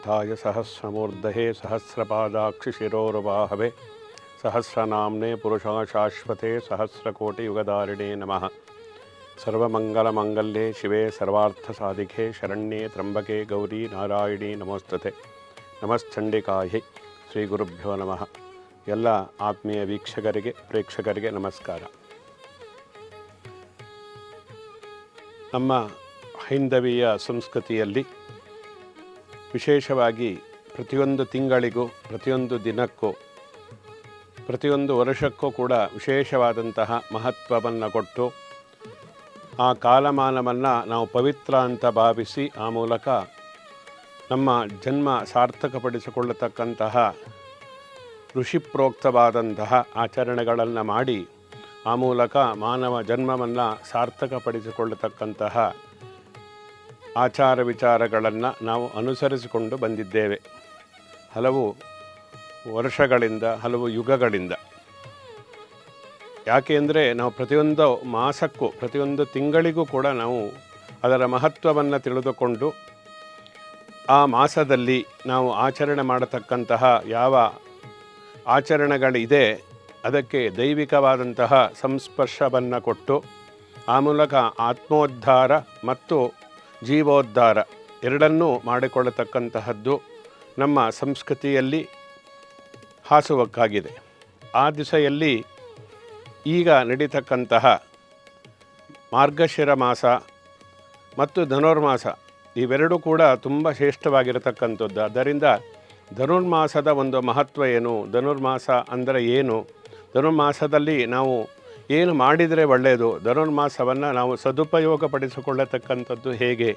सहस्रमुखाय सहस्रमूर्धये सहस्रपादाक्षिशिरोरुबाहवे सहस्रनाम्ने पुरुषा शाश्वते सहस्रकोटियुगधारिणे नमः। सर्वमङ्गलमङ्गल्ये शिवे सर्वार्थसाधिके शरण्ये त्र्यम्बके गौरी ನಾರಾಯಣಿ ನಮೋಸ್ತುತೆ. ನಮಶ್ಚಂಡಿಕಾಯೈ ಶ್ರೀ ಗುರುಭ್ಯೋ ನಮಃ. ಎಲ್ಲ ಆತ್ಮೀಯ ವೀಕ್ಷಕರಿಗೆ ಪ್ರೇಕ್ಷಕರಿಗೆ ನಮಸ್ಕಾರ. ನಮ್ಮ ಹೈಂದವೀಯ ಸಂಸ್ಕೃತಿಯಲ್ಲಿ ವಿಶೇಷವಾಗಿ ಪ್ರತಿಯೊಂದು ತಿಂಗಳಿಗೂ, ಪ್ರತಿಯೊಂದು ದಿನಕ್ಕೂ, ಪ್ರತಿಯೊಂದು ವರ್ಷಕ್ಕೂ ಕೂಡ ವಿಶೇಷವಾದಂತಹ ಮಹತ್ವವನ್ನು ಕೊಟ್ಟು ಆ ಕಾಲಮಾನವನ್ನು ನಾವು ಪವಿತ್ರ ಅಂತ ಭಾವಿಸಿ ಆ ಮೂಲಕ ನಮ್ಮ ಜನ್ಮ ಸಾರ್ಥಕಪಡಿಸಿಕೊಳ್ಳತಕ್ಕಂತಹ ಋಷಿಪ್ರೋಕ್ತವಾದಂತಹ ಆಚರಣೆಗಳನ್ನು ಮಾಡಿ ಆ ಮೂಲಕ ಮಾನವ ಜನ್ಮವನ್ನು ಸಾರ್ಥಕಪಡಿಸಿಕೊಳ್ಳತಕ್ಕಂತಹ ಆಚಾರ ವಿಚಾರಗಳನ್ನು ನಾವು ಅನುಸರಿಸಿಕೊಂಡು ಬಂದಿದ್ದೇವೆ ಹಲವು ವರ್ಷಗಳಿಂದ, ಹಲವು ಯುಗಗಳಿಂದ. ಯಾಕೆ ಅಂದರೆ ನಾವು ಪ್ರತಿಯೊಂದು ಮಾಸಕ್ಕೂ, ಪ್ರತಿಯೊಂದು ತಿಂಗಳಿಗೂ ಕೂಡ ನಾವು ಅದರ ಮಹತ್ವವನ್ನು ತಿಳಿದುಕೊಂಡು ಆ ಮಾಸದಲ್ಲಿ ನಾವು ಆಚರಣೆ ಮಾಡತಕ್ಕಂತಹ ಯಾವ ಆಚರಣೆಗಳಿದೆ ಅದಕ್ಕೆ ದೈವಿಕವಾದಂತಹ ಸಂಸ್ಪರ್ಶವನ್ನು ಕೊಟ್ಟು ಆ ಮೂಲಕ ಆತ್ಮೋದ್ಧಾರ ಮತ್ತು ಜೀವೋದ್ಧಾರ ಎರಡನ್ನೂ ಮಾಡಿಕೊಳ್ಳತಕ್ಕಂತಹದ್ದು ನಮ್ಮ ಸಂಸ್ಕೃತಿಯಲ್ಲಿ ಹಾಸುವಕ್ಕಾಗಿದೆ. ಆ ದಿಸೆಯಲ್ಲಿ ಈಗ ನಡೀತಕ್ಕಂತಹ ಮಾರ್ಗಶಿರ ಮಾಸ ಮತ್ತು ಧನುರ್ಮಾಸ ಇವೆರಡೂ ಕೂಡ ತುಂಬ ಶ್ರೇಷ್ಠವಾಗಿರತಕ್ಕಂಥದ್ದು. ಆದ್ದರಿಂದ ಧನುರ್ಮಾಸದ ಒಂದು ಮಹತ್ವ ಏನು, ಧನುರ್ಮಾಸ ಅಂದರೆ ಏನು, ಧನುರ್ಮಾಸದಲ್ಲಿ ನಾವು ಏನು ಮಾಡಿದರೆ ಒಳ್ಳೆಯದು, ಧನುರ್ಮಾಸವನ್ನು ನಾವು ಸದುಪಯೋಗಪಡಿಸಿಕೊಳ್ಳತಕ್ಕಂಥದ್ದು ಹೇಗೆ,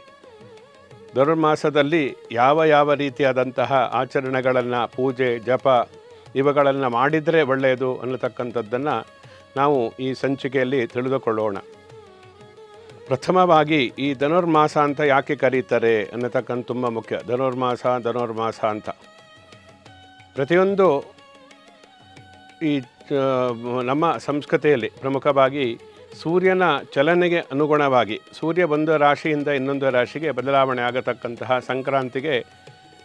ಧನುರ್ಮಾಸದಲ್ಲಿ ಯಾವ ಯಾವ ರೀತಿಯಾದಂತಹ ಆಚರಣೆಗಳನ್ನು, ಪೂಜೆ ಜಪ ಇವುಗಳನ್ನು ಮಾಡಿದರೆ ಒಳ್ಳೆಯದು ಅನ್ನತಕ್ಕಂಥದ್ದನ್ನು ನಾವು ಈ ಸಂಚಿಕೆಯಲ್ಲಿ ತಿಳಿದುಕೊಳ್ಳೋಣ. ಪ್ರಥಮವಾಗಿ ಈ ಧನುರ್ಮಾಸ ಅಂತ ಯಾಕೆ ಕರೀತಾರೆ ಅನ್ನತಕ್ಕಂಥ ತುಂಬ ಮುಖ್ಯ. ಧನುರ್ಮಾಸ ಅಂತ ಪ್ರತಿಯೊಂದು ಈ ನಮ್ಮ ಸಂಸ್ಕೃತಿಯಲ್ಲಿ ಪ್ರಮುಖವಾಗಿ ಸೂರ್ಯನ ಚಲನೆಗೆ ಅನುಗುಣವಾಗಿ ಸೂರ್ಯ ಒಂದು ರಾಶಿಯಿಂದ ಇನ್ನೊಂದು ರಾಶಿಗೆ ಬದಲಾವಣೆ ಆಗತಕ್ಕಂತಹ ಸಂಕ್ರಾಂತಿಗೆ,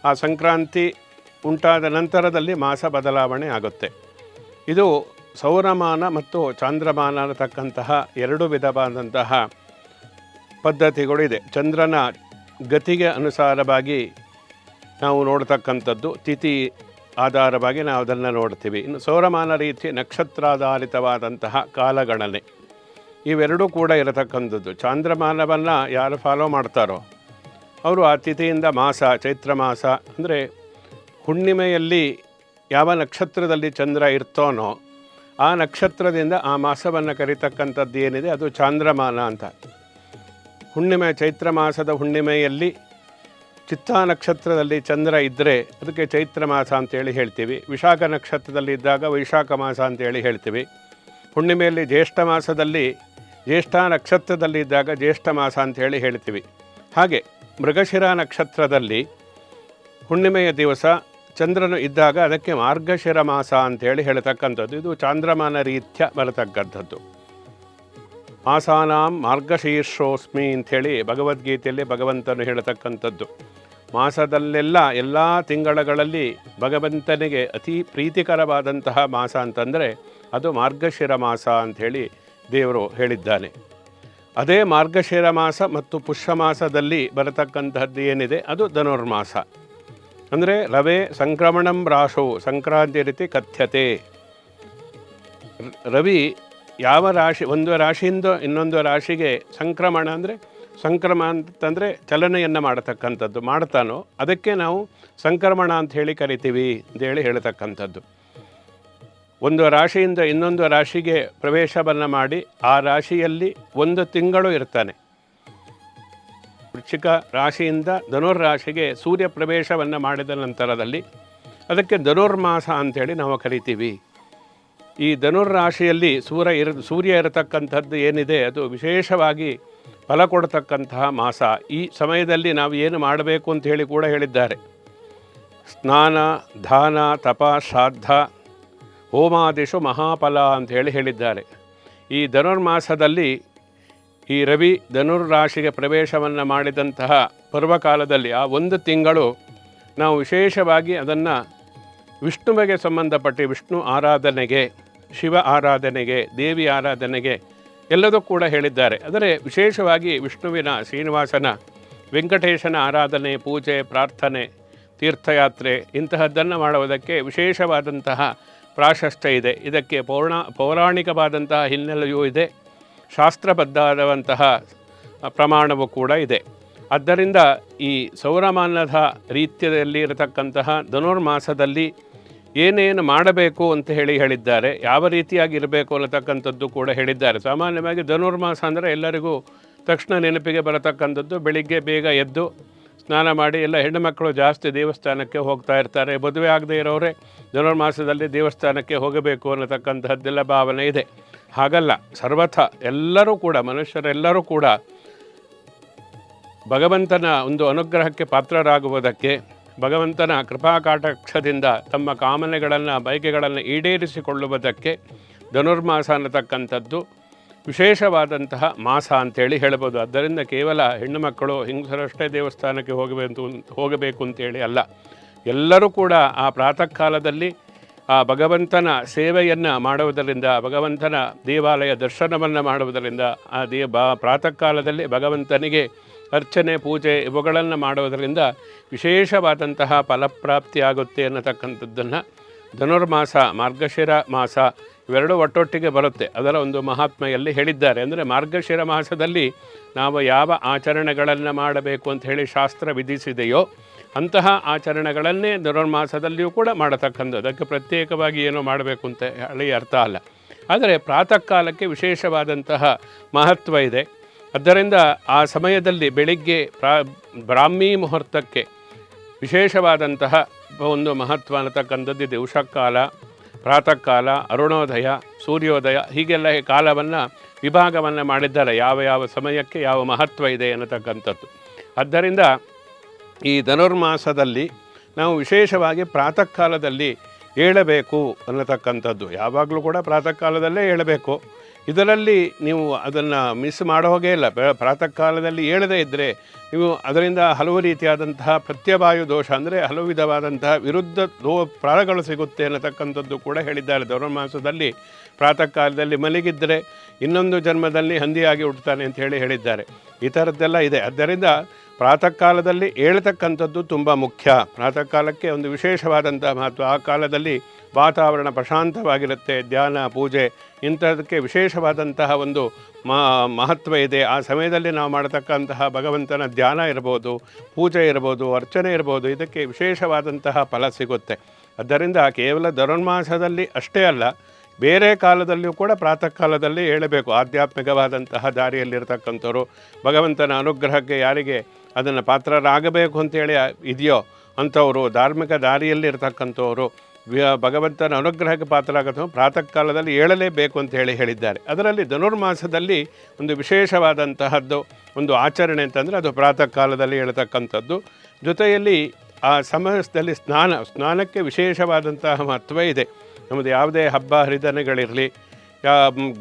ಆ ಸಂಕ್ರಾಂತಿ ಉಂಟಾದ ನಂತರದಲ್ಲಿ ಮಾಸ ಬದಲಾವಣೆ ಆಗುತ್ತೆ. ಇದು ಸೌರಮಾನ ಮತ್ತು ಚಾಂದ್ರಮಾನ ಅನ್ನತಕ್ಕಂತಹ ಎರಡು ವಿಧವಾದಂತಹ ಪದ್ಧತಿಗಳು ಇದೆ. ಚಂದ್ರನ ಗತಿಗೆ ಅನುಸಾರವಾಗಿ ನಾವು ನೋಡ್ತಕ್ಕಂಥದ್ದು, ತಿಥಿ ಆಧಾರವಾಗಿ ನಾವು ಅದನ್ನು ನೋಡ್ತೀವಿ. ಇನ್ನು ಸೌರಮಾನ ರೀತಿ ನಕ್ಷತ್ರಾಧಾರಿತವಾದಂತಹ ಕಾಲಗಣನೆ ಇವೆರಡೂ ಕೂಡ ಇರತಕ್ಕಂಥದ್ದು. ಚಾಂದ್ರಮಾನವನ್ನು ಯಾರು ಫಾಲೋ ಮಾಡ್ತಾರೋ ಅವರು ಆ ತಿಥಿಯಿಂದ ಮಾಸ, ಚೈತ್ರ ಮಾಸ ಅಂದರೆ ಹುಣ್ಣಿಮೆಯಲ್ಲಿ ಯಾವ ನಕ್ಷತ್ರದಲ್ಲಿ ಚಂದ್ರ ಇರ್ತಾನೋ ಆ ನಕ್ಷತ್ರದಿಂದ ಆ ಮಾಸವನ್ನು ಕರೀತಕ್ಕಂಥದ್ದು ಏನಿದೆ ಅದು ಚಾಂದ್ರಮಾನ ಅಂತ. ಹುಣ್ಣಿಮೆ, ಚೈತ್ರ ಮಾಸದ ಹುಣ್ಣಿಮೆಯಲ್ಲಿ ಚಿತ್ತಾ ನಕ್ಷತ್ರದಲ್ಲಿ ಚಂದ್ರ ಇದ್ದರೆ ಅದಕ್ಕೆ ಚೈತ್ರ ಮಾಸ ಅಂತೇಳಿ ಹೇಳ್ತೀವಿ. ವಿಶಾಖ ನಕ್ಷತ್ರದಲ್ಲಿ ಇದ್ದಾಗ ವೈಶಾಖ ಮಾಸ ಅಂತೇಳಿ ಹೇಳ್ತೀವಿ. ಹುಣ್ಣಿಮೆಯಲ್ಲಿ ಜ್ಯೇಷ್ಠ ಮಾಸದಲ್ಲಿ, ಜ್ಯೇಷ್ಠ ನಕ್ಷತ್ರದಲ್ಲಿ ಇದ್ದಾಗ ಜ್ಯೇಷ್ಠ ಮಾಸ ಅಂಥೇಳಿ ಹೇಳ್ತೀವಿ. ಹಾಗೆ ಮೃಗಶಿರ ನಕ್ಷತ್ರದಲ್ಲಿ ಹುಣ್ಣಿಮೆಯ ದಿವಸ ಚಂದ್ರನು ಇದ್ದಾಗ ಅದಕ್ಕೆ ಮಾರ್ಗಶಿರ ಮಾಸ ಅಂಥೇಳಿ ಹೇಳ್ತಕ್ಕಂಥದ್ದು. ಇದು ಚಾಂದ್ರಮಾನ ರೀತ್ಯ ಬರತಕ್ಕಂಥದ್ದು. ಮಾಸಾನಾಂ ಮಾರ್ಗಶೀರ್ಷೋಸ್ಮಿ ಅಂಥೇಳಿ ಭಗವದ್ಗೀತೆಯಲ್ಲಿ ಭಗವಂತನು ಹೇಳತಕ್ಕಂಥದ್ದು. ಮಾಸದಲ್ಲೆಲ್ಲ ಎಲ್ಲ ತಿಂಗಳಲ್ಲಿ ಭಗವಂತನಿಗೆ ಅತಿ ಪ್ರೀತಿಕರವಾದಂತಹ ಮಾಸ ಅಂತಂದರೆ ಅದು ಮಾರ್ಗಶಿರ ಮಾಸ ಅಂಥೇಳಿ ದೇವರು ಹೇಳಿದ್ದಾನೆ. ಅದೇ ಮಾರ್ಗಶಿರ ಮಾಸ ಮತ್ತು ಪುಷ್ಯ ಮಾಸದಲ್ಲಿ ಬರತಕ್ಕಂತಹದ್ದು ಏನಿದೆ ಅದು ಧನುರ್ಮಾಸ. ಅಂದರೆ ರವೆ ಸಂಕ್ರಮಣಂ ರಾಶೋ ಸಂಕ್ರಾಂತಿ ರೀತಿ ಕಥ್ಯತೆ. ರವಿ ಯಾವ ರಾಶಿ, ಒಂದು ರಾಶಿಯಿಂದ ಇನ್ನೊಂದು ರಾಶಿಗೆ ಸಂಕ್ರಮಣ ಅಂದರೆ, ಸಂಕ್ರಮ ಅಂತಂದರೆ ಚಲನೆಯನ್ನು ಮಾಡತಕ್ಕಂಥದ್ದು ಮಾಡ್ತಾನೋ ಅದಕ್ಕೆ ನಾವು ಸಂಕ್ರಮಣ ಅಂತ ಹೇಳಿ ಕರಿತೀವಿ ಅಂತೇಳಿ ಹೇಳ್ತಕ್ಕಂಥದ್ದು. ಒಂದು ರಾಶಿಯಿಂದ ಇನ್ನೊಂದು ರಾಶಿಗೆ ಪ್ರವೇಶವನ್ನು ಮಾಡಿ ಆ ರಾಶಿಯಲ್ಲಿ ಒಂದು ತಿಂಗಳು ಇರ್ತಾನೆ. ವೃಶ್ಚಿಕ ರಾಶಿಯಿಂದ ಧನುರ್ ರಾಶಿಗೆ ಸೂರ್ಯ ಪ್ರವೇಶವನ್ನು ಮಾಡಿದ ನಂತರದಲ್ಲಿ ಅದಕ್ಕೆ ಧನುರ್ಮಾಸ ಅಂಥೇಳಿ ನಾವು ಕರಿತೀವಿ. ಈ ಧನುರ್ ರಾಶಿಯಲ್ಲಿ ಸೂರ್ಯ ಇರತಕ್ಕಂಥದ್ದು ಏನಿದೆ ಅದು ವಿಶೇಷವಾಗಿ ಫಲ ಕೊಡ್ತಕ್ಕಂತಹ ಮಾಸ. ಈ ಸಮಯದಲ್ಲಿ ನಾವು ಏನು ಮಾಡಬೇಕು ಅಂತ ಹೇಳಿ ಕೂಡ ಹೇಳಿದ್ದಾರೆ. ಸ್ನಾನ, ದಾನ, ತಪ, ಶ್ರಾದ್ದ, ಹೋಮಾದಿಷು ಮಹಾಫಲ ಅಂಥೇಳಿ ಹೇಳಿದ್ದಾರೆ. ಈ ಧನುರ್ಮಾಸದಲ್ಲಿ ಈ ರವಿ ಧನುರ್ ರಾಶಿಗೆ ಪ್ರವೇಶವನ್ನು ಮಾಡಿದಂತಹ ಪರ್ವಕಾಲದಲ್ಲಿ ಆ ಒಂದು ತಿಂಗಳು ನಾವು ವಿಶೇಷವಾಗಿ ಅದನ್ನು ವಿಷ್ಣುವಿಗೆ ಸಂಬಂಧಪಟ್ಟು ವಿಷ್ಣು ಆರಾಧನೆಗೆ, ಶಿವ ಆರಾಧನೆಗೆ, ದೇವಿ ಆರಾಧನೆಗೆ ಎಲ್ಲದೂ ಕೂಡ ಹೇಳಿದ್ದಾರೆ. ಆದರೆ ವಿಶೇಷವಾಗಿ ವಿಷ್ಣುವಿನ, ಶ್ರೀನಿವಾಸನ, ವೆಂಕಟೇಶನ ಆರಾಧನೆ, ಪೂಜೆ, ಪ್ರಾರ್ಥನೆ, ತೀರ್ಥಯಾತ್ರೆ ಇಂತಹದ್ದನ್ನು ಮಾಡುವುದಕ್ಕೆ ವಿಶೇಷವಾದಂತಹ ಪ್ರಾಶಸ್ತ್ಯ ಇದೆ. ಇದಕ್ಕೆ ಪೌರಾಣಿಕವಾದಂತಹ ಹಿನ್ನೆಲೆಯೂ ಇದೆ, ಶಾಸ್ತ್ರಬದ್ಧವಾದಂತಹ ಪ್ರಮಾಣವೂ ಕೂಡ ಇದೆ. ಆದ್ದರಿಂದ ಈ ಸೌರಮಾನದ ರೀತಿಯಲ್ಲಿ ಇರತಕ್ಕಂತಹ ಧನುರ್ಮಾಸದಲ್ಲಿ ಏನೇನು ಮಾಡಬೇಕು ಅಂತ ಹೇಳಿದ್ದಾರೆ, ಯಾವ ರೀತಿಯಾಗಿ ಇರಬೇಕು ಅನ್ನತಕ್ಕಂಥದ್ದು ಕೂಡ ಹೇಳಿದ್ದಾರೆ. ಸಾಮಾನ್ಯವಾಗಿ ಧನುರ್ಮಾಸ ಅಂದರೆ ಎಲ್ಲರಿಗೂ ತಕ್ಷಣ ನೆನಪಿಗೆ ಬರತಕ್ಕಂಥದ್ದು ಬೆಳಿಗ್ಗೆ ಬೇಗ ಎದ್ದು ಸ್ನಾನ ಮಾಡಿ, ಎಲ್ಲ ಹೆಣ್ಣು ಮಕ್ಕಳು ಜಾಸ್ತಿ ದೇವಸ್ಥಾನಕ್ಕೆ ಹೋಗ್ತಾ ಇರ್ತಾರೆ. ಮದುವೆ ಆಗದೆ ಇರೋರೆ ಧನುರ್ಮಾಸದಲ್ಲಿ ದೇವಸ್ಥಾನಕ್ಕೆ ಹೋಗಬೇಕು ಅನ್ನತಕ್ಕಂಥದ್ದೆಲ್ಲ ಭಾವನೆ ಇದೆ. ಹಾಗಲ್ಲ, ಸರ್ವಥ ಎಲ್ಲರೂ ಕೂಡ, ಮನುಷ್ಯರೆಲ್ಲರೂ ಕೂಡ ಭಗವಂತನ ಒಂದು ಅನುಗ್ರಹಕ್ಕೆ ಪಾತ್ರರಾಗುವುದಕ್ಕೆ, ಭಗವಂತನ ಕೃಪಾಕಾಟಾಕ್ಷದಿಂದ ತಮ್ಮ ಕಾಮನೆಗಳನ್ನು, ಬಯಕೆಗಳನ್ನು ಈಡೇರಿಸಿಕೊಳ್ಳುವುದಕ್ಕೆ ಧನುರ್ಮಾಸ ಅನ್ನತಕ್ಕಂಥದ್ದು ವಿಶೇಷವಾದಂತಹ ಮಾಸ ಅಂಥೇಳಿ ಹೇಳ್ಬೋದು. ಆದ್ದರಿಂದ ಕೇವಲ ಹೆಣ್ಣು ಮಕ್ಕಳು ಹೆಂಗಸರಷ್ಟೇ ದೇವಸ್ಥಾನಕ್ಕೆ ಹೋಗಬೇಕು ಅಂತೇಳಿ ಅಲ್ಲ, ಎಲ್ಲರೂ ಕೂಡ ಆ ಪ್ರಾತಃ ಕಾಲದಲ್ಲಿ ಆ ಭಗವಂತನ ಸೇವೆಯನ್ನು ಮಾಡುವುದರಿಂದ, ಭಗವಂತನ ದೇವಾಲಯ ದರ್ಶನವನ್ನು ಮಾಡುವುದರಿಂದ, ಆ ಪ್ರಾತಃ ಕಾಲದಲ್ಲಿ ಭಗವಂತನಿಗೆ ಅರ್ಚನೆ, ಪೂಜೆ ಇವುಗಳನ್ನು ಮಾಡುವುದರಿಂದ ವಿಶೇಷವಾದಂತಹ ಫಲಪ್ರಾಪ್ತಿಯಾಗುತ್ತೆ ಅನ್ನತಕ್ಕಂಥದ್ದನ್ನು ಧನುರ್ಮಾಸ, ಮಾರ್ಗಶಿರ ಮಾಸ ಇವೆರಡೂ ಒಟ್ಟೊಟ್ಟಿಗೆ ಬರುತ್ತೆ. ಅದರ ಒಂದು ಮಹಾತ್ಮೆಯಲ್ಲಿ ಹೇಳಿದ್ದಾರೆ. ಅಂದರೆ ಮಾರ್ಗಶಿರ ಮಾಸದಲ್ಲಿ ನಾವು ಯಾವ ಆಚರಣೆಗಳನ್ನು ಮಾಡಬೇಕು ಅಂತ ಹೇಳಿ ಶಾಸ್ತ್ರ ವಿಧಿಸಿದೆಯೋ ಅಂತಹ ಆಚರಣೆಗಳನ್ನೇ ಧನುರ್ಮಾಸದಲ್ಲಿಯೂ ಕೂಡ ಮಾಡತಕ್ಕಂಥದ್ದು. ಅದಕ್ಕೆ ಪ್ರತ್ಯೇಕವಾಗಿ ಏನೋ ಮಾಡಬೇಕು ಅಂತ ಹೇಳಿ ಅರ್ಥ ಅಲ್ಲ. ಆದರೆ ಪ್ರಾತಃ ಕಾಲಕ್ಕೆ ವಿಶೇಷವಾದಂತಹ ಮಹತ್ವ ಇದೆ. ಆದ್ದರಿಂದ ಆ ಸಮಯದಲ್ಲಿ ಬೆಳಿಗ್ಗೆ ಬ್ರಾಹ್ಮೀ ಮುಹೂರ್ತಕ್ಕೆ ವಿಶೇಷವಾದಂತಹ ಒಂದು ಮಹತ್ವ ಅನ್ನತಕ್ಕಂಥದ್ದಿದೆ. ಉಷಃಕಾಲ, ಪ್ರಾತಃ ಕಾಲ, ಅರುಣೋದಯ, ಸೂರ್ಯೋದಯ, ಹೀಗೆಲ್ಲ ಕಾಲವನ್ನು ವಿಭಾಗವನ್ನು ಮಾಡಿದ್ದಾರೆ, ಯಾವ ಯಾವ ಸಮಯಕ್ಕೆ ಯಾವ ಮಹತ್ವ ಇದೆ ಅನ್ನತಕ್ಕಂಥದ್ದು. ಆದ್ದರಿಂದ ಈ ಧನುರ್ಮಾಸದಲ್ಲಿ ನಾವು ವಿಶೇಷವಾಗಿ ಪ್ರಾತಃ ಕಾಲದಲ್ಲಿ ಏಳಬೇಕು ಅನ್ನತಕ್ಕಂಥದ್ದು. ಯಾವಾಗಲೂ ಕೂಡ ಪ್ರಾತಃ ಕಾಲದಲ್ಲೇ ಏಳಬೇಕು. ಇದರಲ್ಲಿ ನೀವು ಅದನ್ನು ಮಿಸ್ ಮಾಡೋ ಹೋಗೇ ಇಲ್ಲ. ಪ್ರಾತಃ ಕಾಲದಲ್ಲಿ ಏಳದೇ ಇದ್ದರೆ ನೀವು ಅದರಿಂದ ಹಲವು ರೀತಿಯಾದಂತಹ ಪ್ರತ್ಯವಾಯು ದೋಷ, ಅಂದರೆ ಹಲವು ವಿಧವಾದಂತಹ ವಿರುದ್ಧ ಫಲಗಳು ಸಿಗುತ್ತೆ ಅನ್ನತಕ್ಕಂಥದ್ದು ಕೂಡ ಹೇಳಿದ್ದಾರೆ. ಧನುರ್ಮಾಸದಲ್ಲಿ ಪ್ರಾತಃ ಕಾಲದಲ್ಲಿ ಮಲಗಿದ್ದರೆ ಇನ್ನೊಂದು ಜನ್ಮದಲ್ಲಿ ಹಂದಿಯಾಗಿ ಹುಟ್ಟುತ್ತಾನೆ ಅಂತ ಹೇಳಿದ್ದಾರೆ. ಈ ಥರದ್ದೆಲ್ಲ ಇದೆ. ಆದ್ದರಿಂದ ಪ್ರಾತಃ ಕಾಲದಲ್ಲಿ ಏಳತಕ್ಕಂಥದ್ದು ತುಂಬ ಮುಖ್ಯ. ಪ್ರಾತಃ ಕಾಲಕ್ಕೆ ಒಂದು ವಿಶೇಷವಾದಂಥ ಮಹತ್ವ. ಆ ಕಾಲದಲ್ಲಿ ವಾತಾವರಣ ಪ್ರಶಾಂತವಾಗಿರುತ್ತೆ. ಧ್ಯಾನ, ಪೂಜೆ ಇಂಥದಕ್ಕೆ ವಿಶೇಷವಾದಂತಹ ಒಂದು ಮಹತ್ವ ಇದೆ. ಆ ಸಮಯದಲ್ಲಿ ನಾವು ಮಾಡತಕ್ಕಂತಹ ಭಗವಂತನ ಧ್ಯಾನ ಇರ್ಬೋದು, ಪೂಜೆ ಇರ್ಬೋದು, ಅರ್ಚನೆ ಇರ್ಬೋದು, ಇದಕ್ಕೆ ವಿಶೇಷವಾದಂತಹ ಫಲ ಸಿಗುತ್ತೆ. ಆದ್ದರಿಂದ ಕೇವಲ ಧನುರ್ಮಾಸದಲ್ಲಿ ಅಷ್ಟೇ ಅಲ್ಲ, ಬೇರೆ ಕಾಲದಲ್ಲಿಯೂ ಕೂಡ ಪ್ರಾತಃ ಕಾಲದಲ್ಲಿ ಹೇಳಬೇಕು. ಆಧ್ಯಾತ್ಮಿಕವಾದಂತಹ ದಾರಿಯಲ್ಲಿರ್ತಕ್ಕಂಥವ್ರು, ಭಗವಂತನ ಅನುಗ್ರಹಕ್ಕೆ ಯಾರಿಗೆ ಅದನ್ನು ಪಾತ್ರರಾಗಬೇಕು ಅಂತೇಳಿ ಇದೆಯೋ ಅಂಥವರು, ಧಾರ್ಮಿಕ ದಾರಿಯಲ್ಲಿ ಇರ್ತಕ್ಕಂಥವರು, ಭಗವಂತನ ಅನುಗ್ರಹಕ್ಕೆ ಪಾತ್ರರಾಗತ್ತವರು ಪ್ರಾತಃ ಕಾಲದಲ್ಲಿ ಏಳಲೇಬೇಕು ಅಂತ ಹೇಳಿದ್ದಾರೆ. ಅದರಲ್ಲಿ ಧನುರ್ಮಾಸದಲ್ಲಿ ಒಂದು ವಿಶೇಷವಾದಂತಹದ್ದು ಒಂದು ಆಚರಣೆ ಅಂತಂದರೆ ಅದು ಪ್ರಾತಃ ಕಾಲದಲ್ಲಿ ಹೇಳ್ತಕ್ಕಂಥದ್ದು. ಜೊತೆಯಲ್ಲಿ ಆ ಸಮಯದಲ್ಲಿ ಸ್ನಾನಕ್ಕೆ ವಿಶೇಷವಾದಂತಹ ಮಹತ್ವ ಇದೆ. ನಮ್ಮದು ಯಾವುದೇ ಹಬ್ಬ ಹರಿದಿನಗಳಿರಲಿ,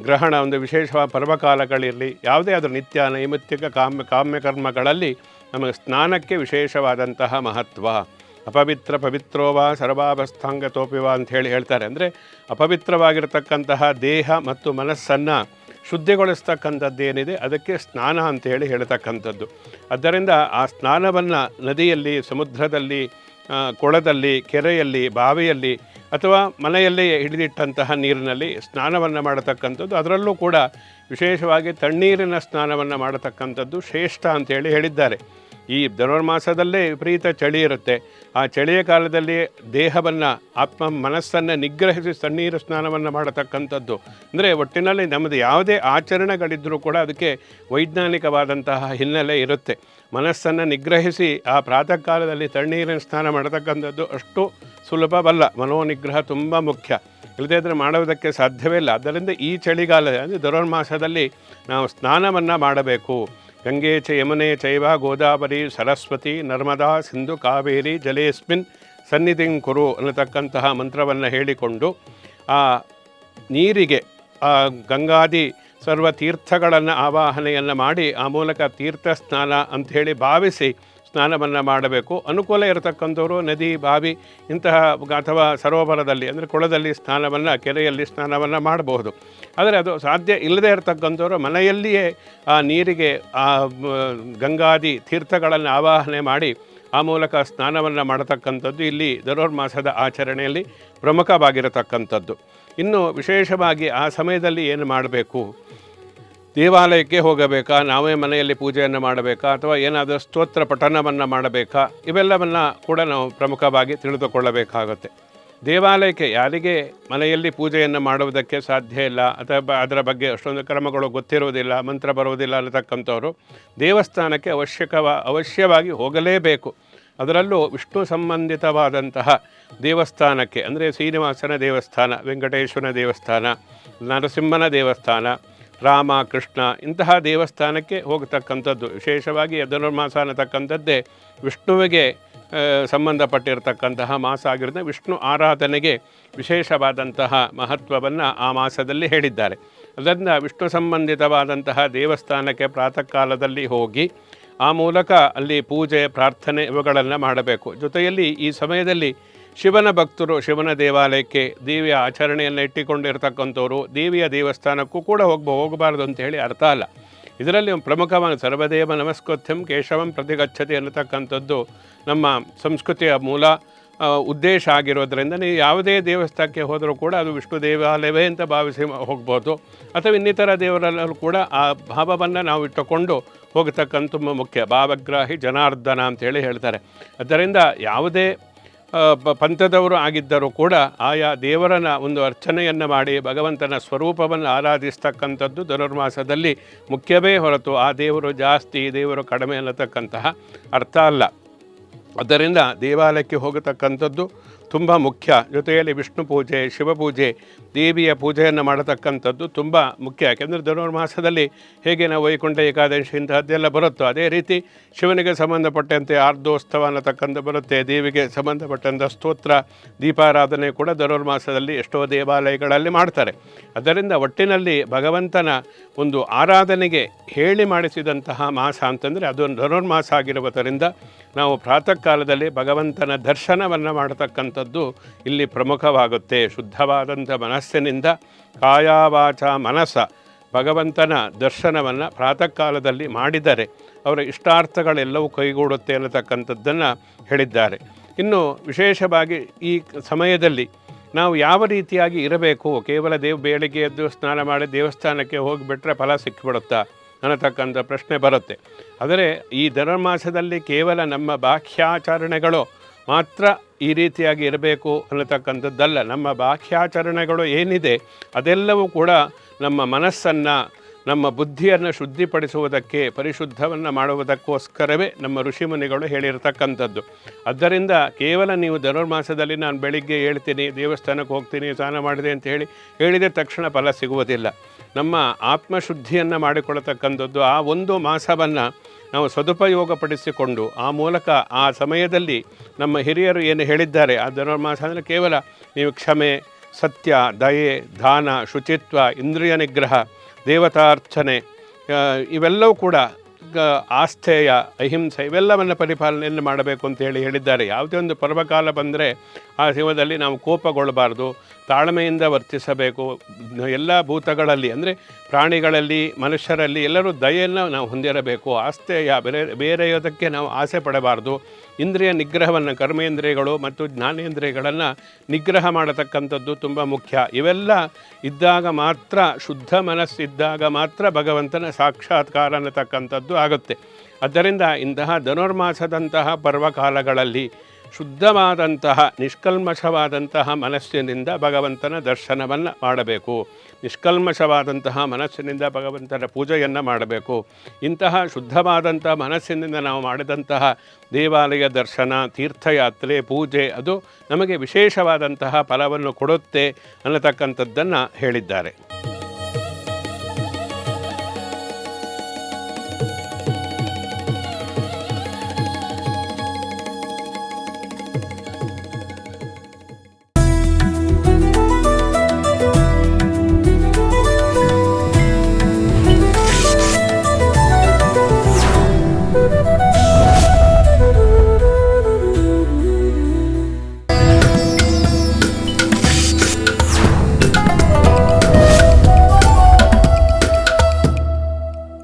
ಗ್ರಹಣ, ಒಂದು ವಿಶೇಷವಾದ ಪರ್ವಕಾಲಗಳಿರಲಿ, ಯಾವುದೇ ಆದರೂ ನಿತ್ಯ ನೈಮಿತ್ತಿಕ ಕಾಮ್ಯಕರ್ಮಗಳಲ್ಲಿ ನಮಗೆ ಸ್ನಾನಕ್ಕೆ ವಿಶೇಷವಾದಂತಹ ಮಹತ್ವ. ಅಪವಿತ್ರ ಪವಿತ್ರೋವಾ ಸರ್ವಾವಸ್ಥಾಂಗತೋಪಿವಾ ಅಂತ ಹೇಳ್ತಾರೆ. ಅಂದರೆ ಅಪವಿತ್ರವಾಗಿರ್ತಕ್ಕಂತಹ ದೇಹ ಮತ್ತು ಮನಸ್ಸನ್ನು ಶುದ್ಧಿಗೊಳಿಸ್ತಕ್ಕಂಥದ್ದೇನಿದೆ ಅದಕ್ಕೆ ಸ್ನಾನ ಅಂತೇಳಿ ಹೇಳ್ತಕ್ಕಂಥದ್ದು. ಆದ್ದರಿಂದ ಆ ಸ್ನಾನವನ್ನು ನದಿಯಲ್ಲಿ, ಸಮುದ್ರದಲ್ಲಿ, ಕೊಳದಲ್ಲಿ, ಕೆರೆಯಲ್ಲಿ, ಬಾವಿಯಲ್ಲಿ ಅಥವಾ ಮನೆಯಲ್ಲೇ ಹಿಡಿದಿಟ್ಟಂತಹ ನೀರಿನಲ್ಲಿ ಸ್ನಾನವನ್ನು ಮಾಡತಕ್ಕಂಥದ್ದು. ಅದರಲ್ಲೂ ಕೂಡ ವಿಶೇಷವಾಗಿ ತಣ್ಣೀರಿನ ಸ್ನಾನವನ್ನು ಮಾಡತಕ್ಕಂಥದ್ದು ಶ್ರೇಷ್ಠ ಅಂತೇಳಿ ಹೇಳಿದ್ದಾರೆ. ಈ ಧನುರ್ಮಾಸದಲ್ಲೇ ವಿಪರೀತ ಚಳಿ ಇರುತ್ತೆ. ಆ ಚಳಿಯ ಕಾಲದಲ್ಲಿ ದೇಹವನ್ನು, ಮನಸ್ಸನ್ನು ನಿಗ್ರಹಿಸಿ ತಣ್ಣೀರು ಸ್ನಾನವನ್ನು ಮಾಡತಕ್ಕಂಥದ್ದು. ಅಂದರೆ ಒಟ್ಟಿನಲ್ಲಿ ನಮ್ಮದು ಯಾವುದೇ ಆಚರಣೆಗಳಿದ್ದರೂ ಕೂಡ ಅದಕ್ಕೆ ವೈಜ್ಞಾನಿಕವಾದಂತಹ ಹಿನ್ನೆಲೆ ಇರುತ್ತೆ. ಮನಸ್ಸನ್ನು ನಿಗ್ರಹಿಸಿ ಆ ಪ್ರಾತಃ ಕಾಲದಲ್ಲಿ ತಣ್ಣೀರಿನ ಸ್ನಾನ ಮಾಡತಕ್ಕಂಥದ್ದು ಅಷ್ಟು ಸುಲಭವಲ್ಲ. ಮನೋನಿಗ್ರಹ ತುಂಬ ಮುಖ್ಯ. ಇಲ್ಲದೇ ಇದ್ದರೆ ಮಾಡುವುದಕ್ಕೆ ಸಾಧ್ಯವೇ ಇಲ್ಲ. ಆದ್ದರಿಂದ ಈ ಚಳಿಗಾಲ ಅಂದರೆ ಧನುರ್ಮಾಸದಲ್ಲಿ ನಾವು ಸ್ನಾನವನ್ನು ಮಾಡಬೇಕು. ಗಂಗೆ ಚ ಯಮುನೆ ಚೈವ ಗೋದಾವರಿ ಸರಸ್ವತಿ ನರ್ಮದಾ ಸಿಂಧು ಕಾವೇರಿ ಜಲೇಸ್ಮಿನ್ ಸನ್ನಿಧಿಂ ಕುರು ಅನ್ನತಕ್ಕಂತಹ ಮಂತ್ರವನ್ನು ಹೇಳಿಕೊಂಡು ಆ ನೀರಿಗೆ ಆ ಗಂಗಾದಿ ಸರ್ವ ತೀರ್ಥಗಳನ್ನು ಆವಾಹನೆಯನ್ನು ಮಾಡಿ ಆ ಮೂಲಕ ತೀರ್ಥ ಸ್ನಾನ ಅಂಥೇಳಿ ಭಾವಿಸಿ ಸ್ನಾನವನ್ನು ಮಾಡಬೇಕು. ಅನುಕೂಲ ಇರತಕ್ಕಂಥವರು ನದಿ, ಬಾವಿ ಇಂತಹ ಅಥವಾ ಸರೋವರದಲ್ಲಿ ಅಂದರೆ ಕೊಳದಲ್ಲಿ ಸ್ನಾನವನ್ನು, ಕೆರೆಯಲ್ಲಿ ಸ್ನಾನವನ್ನು ಮಾಡಬಹುದು. ಆದರೆ ಅದು ಸಾಧ್ಯ ಇಲ್ಲದೇ ಇರತಕ್ಕಂಥವರು ಮನೆಯಲ್ಲಿಯೇ ಆ ನೀರಿಗೆ ಆ ಗಂಗಾದಿ ತೀರ್ಥಗಳನ್ನು ಆವಾಹನೆ ಮಾಡಿ ಆ ಮೂಲಕ ಸ್ನಾನವನ್ನು ಮಾಡತಕ್ಕಂಥದ್ದು ಇಲ್ಲಿ ಧನುರ್ಮಾಸದ ಆಚರಣೆಯಲ್ಲಿ ಪ್ರಮುಖವಾಗಿರತಕ್ಕಂಥದ್ದು. ಇನ್ನು ವಿಶೇಷವಾಗಿ ಆ ಸಮಯದಲ್ಲಿ ಏನು ಮಾಡಬೇಕು, ದೇವಾಲಯಕ್ಕೆ ಹೋಗಬೇಕಾ, ನಾವೇ ಮನೆಯಲ್ಲಿ ಪೂಜೆಯನ್ನು ಮಾಡಬೇಕಾ, ಅಥವಾ ಏನಾದರೂ ಸ್ತೋತ್ರ ಪಠಣವನ್ನು ಮಾಡಬೇಕಾ, ಇವೆಲ್ಲವನ್ನು ಕೂಡ ನಾವು ಪ್ರಮುಖವಾಗಿ ತಿಳಿದುಕೊಳ್ಳಬೇಕಾಗುತ್ತೆ. ದೇವಾಲಯಕ್ಕೆ ಯಾರಿಗೆ ಮನೆಯಲ್ಲಿ ಪೂಜೆಯನ್ನು ಮಾಡುವುದಕ್ಕೆ ಸಾಧ್ಯ ಇಲ್ಲ ಅಥವಾ ಅದರ ಬಗ್ಗೆ ಅಷ್ಟೊಂದು ಕ್ರಮಗಳು ಗೊತ್ತಿರುವುದಿಲ್ಲ, ಮಂತ್ರ ಬರುವುದಿಲ್ಲ ಅನ್ನತಕ್ಕಂಥವರು ದೇವಸ್ಥಾನಕ್ಕೆ ಅವಶ್ಯವಾಗಿ ಹೋಗಲೇಬೇಕು. ಅದರಲ್ಲೂ ವಿಷ್ಣು ಸಂಬಂಧಿತವಾದಂತಹ ದೇವಸ್ಥಾನಕ್ಕೆ ಅಂದರೆ ಶ್ರೀನಿವಾಸನ ದೇವಸ್ಥಾನ, ವೆಂಕಟೇಶ್ವರನ ದೇವಸ್ಥಾನ, ನರಸಿಂಹನ ದೇವಸ್ಥಾನ, ರಾಮ, ಕೃಷ್ಣ ಇಂತಹ ದೇವಸ್ಥಾನಕ್ಕೆ ಹೋಗತಕ್ಕಂಥದ್ದು. ವಿಶೇಷವಾಗಿ ಧನುರ್ಮಾಸ ಅನ್ನತಕ್ಕಂಥದ್ದೇ ವಿಷ್ಣುವಿಗೆ ಸಂಬಂಧಪಟ್ಟಿರತಕ್ಕಂತಹ ಮಾಸ ಆಗಿರೋದ್ರಿಂದ ವಿಷ್ಣು ಆರಾಧನೆಗೆ ವಿಶೇಷವಾದಂತಹ ಮಹತ್ವವನ್ನು ಆ ಮಾಸದಲ್ಲಿ ಹೇಳಿದ್ದಾರೆ. ಅದರಿಂದ ವಿಷ್ಣು ಸಂಬಂಧಿತವಾದಂತಹ ದೇವಸ್ಥಾನಕ್ಕೆ ಪ್ರಾತಃ ಕಾಲದಲ್ಲಿ ಹೋಗಿ ಆ ಮೂಲಕ ಅಲ್ಲಿ ಪೂಜೆ, ಪ್ರಾರ್ಥನೆ ಇವುಗಳನ್ನು ಮಾಡಬೇಕು. ಜೊತೆಯಲ್ಲಿ ಈ ಸಮಯದಲ್ಲಿ ಶಿವನ ಭಕ್ತರು ಶಿವನ ದೇವಾಲಯಕ್ಕೆ ದೇವಿಯ ಆಚರಣೆಯನ್ನು ಇಟ್ಟುಕೊಂಡಿರ್ತಕ್ಕಂಥವ್ರು ದೇವಿಯ ದೇವಸ್ಥಾನಕ್ಕೂ ಕೂಡ ಹೋಗಬಾರ್ದು ಅಂತೇಳಿ ಅರ್ಥ ಅಲ್ಲ. ಇದರಲ್ಲಿ ಪ್ರಮುಖವಾದ ಸರ್ವದೇವ ನಮಸ್ಕೃತ್ಯಂ ಕೇಶವಂ ಪ್ರತಿಗಚ್ಚತಿ ಅನ್ನತಕ್ಕಂಥದ್ದು ನಮ್ಮ ಸಂಸ್ಕೃತಿಯ ಮೂಲ ಉದ್ದೇಶ ಆಗಿರೋದ್ರಿಂದ ನೀವು ಯಾವುದೇ ದೇವಸ್ಥಾನಕ್ಕೆ ಹೋದರೂ ಕೂಡ ಅದು ವಿಷ್ಣು ದೇವಾಲಯವೇ ಅಂತ ಭಾವಿಸಿ ಹೋಗ್ಬೋದು, ಅಥವಾ ಇನ್ನಿತರ ದೇವರಲ್ಲೂ ಕೂಡ ಆ ಭಾವವನ್ನು ನಾವು ಇಟ್ಟುಕೊಂಡು ಹೋಗತಕ್ಕಂಥ ತುಂಬ ಮುಖ್ಯ. ಭಾವಗ್ರಾಹಿ ಜನಾರ್ದನ ಅಂತೇಳಿ ಹೇಳ್ತಾರೆ. ಆದ್ದರಿಂದ ಯಾವುದೇ ಪಂಥದವರು ಆಗಿದ್ದರೂ ಕೂಡ ಆಯಾ ದೇವರನ ಒಂದು ಅರ್ಚನೆಯನ್ನು ಮಾಡಿ ಭಗವಂತನ ಸ್ವರೂಪವನ್ನು ಆರಾಧಿಸ್ತಕ್ಕಂಥದ್ದು ಧನುರ್ಮಾಸದಲ್ಲಿ ಮುಖ್ಯವೇ ಹೊರತು ಆ ದೇವರು ಜಾಸ್ತಿ, ದೇವರು ಕಡಿಮೆ ಅನ್ನತಕ್ಕಂತಹ ಅರ್ಥ ಅಲ್ಲ. ಆದ್ದರಿಂದ ದೇವಾಲಯಕ್ಕೆ ಹೋಗತಕ್ಕಂಥದ್ದು ತುಂಬ ಮುಖ್ಯ. ಜೊತೆಯಲ್ಲಿ ವಿಷ್ಣು ಪೂಜೆ, ಶಿವಪೂಜೆ, ದೇವಿಯ ಪೂಜೆಯನ್ನು ಮಾಡತಕ್ಕಂಥದ್ದು ತುಂಬ ಮುಖ್ಯ. ಯಾಕೆಂದರೆ ಧನುರ್ಮಾಸದಲ್ಲಿ ಹೇಗೆ ನಾವು ವೈಕುಂಠ ಏಕಾದಶಿ ಇಂತಹದ್ದೆಲ್ಲ ಬರುತ್ತೋ ಅದೇ ರೀತಿ ಶಿವನಿಗೆ ಸಂಬಂಧಪಟ್ಟಂತೆ ಆರ್ಧೋತ್ಸವ ಅನ್ನತಕ್ಕಂಥ ಬರುತ್ತೆ. ದೇವಿಗೆ ಸಂಬಂಧಪಟ್ಟಂಥ ಸ್ತೋತ್ರ, ದೀಪಾರಾಧನೆ ಕೂಡ ಧನುರ್ಮಾಸದಲ್ಲಿ ಎಷ್ಟೋ ದೇವಾಲಯಗಳಲ್ಲಿ ಮಾಡ್ತಾರೆ. ಅದರಿಂದ ಒಟ್ಟಿನಲ್ಲಿ ಭಗವಂತನ ಒಂದು ಆರಾಧನೆಗೆ ಹೇಳಿ ಮಾಡಿಸಿದಂತಹ ಮಾಸ ಅಂತಂದರೆ ಅದು ಧನುರ್ಮಾಸ ಆಗಿರುವುದರಿಂದ ನಾವು ಪ್ರಾತಃ ಕಾಲದಲ್ಲಿ ಭಗವಂತನ ದರ್ಶನವನ್ನು ಮಾಡತಕ್ಕಂಥದ್ದು ಇಲ್ಲಿ ಪ್ರಮುಖವಾಗುತ್ತೆ. ಶುದ್ಧವಾದಂಥ ಮನಸ್ಸಿನಿಂದ ಕಾಯ ವಾಚ ಮನಸ್ಸ ಭಗವಂತನ ದರ್ಶನವನ್ನು ಪ್ರಾತಃ ಕಾಲದಲ್ಲಿ ಮಾಡಿದರೆ ಅವರ ಇಷ್ಟಾರ್ಥಗಳೆಲ್ಲವೂ ಕೈಗೂಡುತ್ತೆ ಅನ್ನತಕ್ಕಂಥದ್ದನ್ನು ಹೇಳಿದ್ದಾರೆ. ಇನ್ನು ವಿಶೇಷವಾಗಿ ಈ ಸಮಯದಲ್ಲಿ ನಾವು ಯಾವ ರೀತಿಯಾಗಿ ಇರಬೇಕು, ಕೇವಲ ಬೆಳಿಗ್ಗೆ ಎದ್ದು ಸ್ನಾನ ಮಾಡಿ ದೇವಸ್ಥಾನಕ್ಕೆ ಹೋಗಿಬಿಟ್ರೆ ಫಲ ಸಿಕ್ಕಿಬಿಡುತ್ತಾ ಅನ್ನತಕ್ಕಂಥ ಪ್ರಶ್ನೆ ಬರುತ್ತೆ. ಆದರೆ ಈ ಧನುರ್ಮಾಸದಲ್ಲಿ ಕೇವಲ ನಮ್ಮ ಬಾಹ್ಯಾಚರಣೆಗಳು ಮಾತ್ರ ಈ ರೀತಿಯಾಗಿ ಇರಬೇಕು ಅನ್ನತಕ್ಕಂಥದ್ದಲ್ಲ. ನಮ್ಮ ಬಾಹ್ಯಾಚರಣೆಗಳು ಏನಿದೆ ಅದೆಲ್ಲವೂ ಕೂಡ ನಮ್ಮ ಮನಸ್ಸನ್ನು, ನಮ್ಮ ಬುದ್ಧಿಯನ್ನು ಶುದ್ಧಿಪಡಿಸುವುದಕ್ಕೆ, ಪರಿಶುದ್ಧವನ್ನು ಮಾಡುವುದಕ್ಕೋಸ್ಕರವೇ ನಮ್ಮ ಋಷಿಮುನಿಗಳು ಹೇಳಿರ್ತಕ್ಕಂಥದ್ದು. ಆದ್ದರಿಂದ ಕೇವಲ ನೀವು ಧನುರ್ಮಾಸದಲ್ಲಿ ನಾನು ಬೆಳಿಗ್ಗೆ ಹೇಳ್ತೀನಿ, ದೇವಸ್ಥಾನಕ್ಕೆ ಹೋಗ್ತೀನಿ, ಸ್ನಾನ ಮಾಡಿದೆ ಅಂತ ಹೇಳಿದ ತಕ್ಷಣ ಫಲ ಸಿಗುವುದಿಲ್ಲ. ನಮ್ಮ ಆತ್ಮಶುದ್ಧಿಯನ್ನು ಮಾಡಿಕೊಳ್ಳತಕ್ಕಂಥದ್ದು ಆ ಒಂದು ಮಾಸವನ್ನು ನಾವು ಸದುಪಯೋಗಪಡಿಸಿಕೊಂಡು ಆ ಮೂಲಕ ಆ ಸಮಯದಲ್ಲಿ ನಮ್ಮ ಹಿರಿಯರು ಏನು ಹೇಳಿದ್ದಾರೆ, ಆ ಧನುರ್ಮಾಸ ಅಂದರೆ ಕೇವಲ ನೀವು ಕ್ಷಮೆ, ಸತ್ಯ, ದಯೆ, ದಾನ, ಶುಚಿತ್ವ, ಇಂದ್ರಿಯ ನಿಗ್ರಹ, ದೇವತಾರ್ಚನೆ ಇವೆಲ್ಲವೂ ಕೂಡ ಆಸ್ಥೇಯ, ಅಹಿಂಸೆ ಇವೆಲ್ಲವನ್ನು ಪರಿಪಾಲನೆಯನ್ನು ಮಾಡಬೇಕು ಅಂತೇಳಿ ಹೇಳಿದ್ದಾರೆ. ಯಾವುದೇ ಒಂದು ಪರ್ವಕಾಲ ಬಂದರೆ ಆ ಸಮಯದಲ್ಲಿ ನಾವು ಕೋಪಗೊಳ್ಳಬಾರ್ದು, ತಾಳ್ಮೆಯಿಂದ ವರ್ತಿಸಬೇಕು. ಎಲ್ಲ ಭೂತಗಳಲ್ಲಿ ಅಂದರೆ ಪ್ರಾಣಿಗಳಲ್ಲಿ, ಮನುಷ್ಯರಲ್ಲಿ ಎಲ್ಲರೂ ದಯೆಯನ್ನು ನಾವು ಹೊಂದಿರಬೇಕು. ಆಸ್ಥೇಯ, ಬೇರೆಯೋದಕ್ಕೆ ನಾವು ಆಸೆ ಪಡಬಾರ್ದು. ಇಂದ್ರಿಯ ನಿಗ್ರಹವನ್ನು, ಕರ್ಮೇಂದ್ರಿಯಗಳು ಮತ್ತು ಜ್ಞಾನೇಂದ್ರಿಯಗಳನ್ನು ನಿಗ್ರಹ ಮಾಡತಕ್ಕಂಥದ್ದು ತುಂಬ ಮುಖ್ಯ. ಇವೆಲ್ಲ ಇದ್ದಾಗ ಮಾತ್ರ, ಶುದ್ಧ ಮನಸ್ಸಿದ್ದಾಗ ಮಾತ್ರ ಭಗವಂತನ ಸಾಕ್ಷಾತ್ಕಾರ ಅನ್ನತಕ್ಕಂಥದ್ದು ಆಗುತ್ತೆ. ಆದ್ದರಿಂದ ಇಂತಹ ಧನುರ್ಮಾಸದಂತಹ ಪರ್ವಕಾಲಗಳಲ್ಲಿ ಶುದ್ಧವಾದಂತಹ ನಿಷ್ಕಲ್ಮಷವಾದಂತಹ ಮನಸ್ಸಿನಿಂದ ಭಗವಂತನ ದರ್ಶನವನ್ನು ಮಾಡಬೇಕು. ನಿಷ್ಕಲ್ಮಷವಾದಂತಹ ಮನಸ್ಸಿನಿಂದ ಭಗವಂತನ ಪೂಜೆಯನ್ನು ಮಾಡಬೇಕು. ಇಂತಹ ಶುದ್ಧವಾದಂಥ ಮನಸ್ಸಿನಿಂದ ನಾವು ಮಾಡಿದಂತಹ ದೇವಾಲಯ ದರ್ಶನ, ತೀರ್ಥಯಾತ್ರೆ, ಪೂಜೆ ಅದು ನಮಗೆ ವಿಶೇಷವಾದಂತಹ ಫಲವನ್ನು ಕೊಡುತ್ತೆ ಅನ್ನತಕ್ಕಂಥದ್ದನ್ನು ಹೇಳಿದ್ದಾರೆ.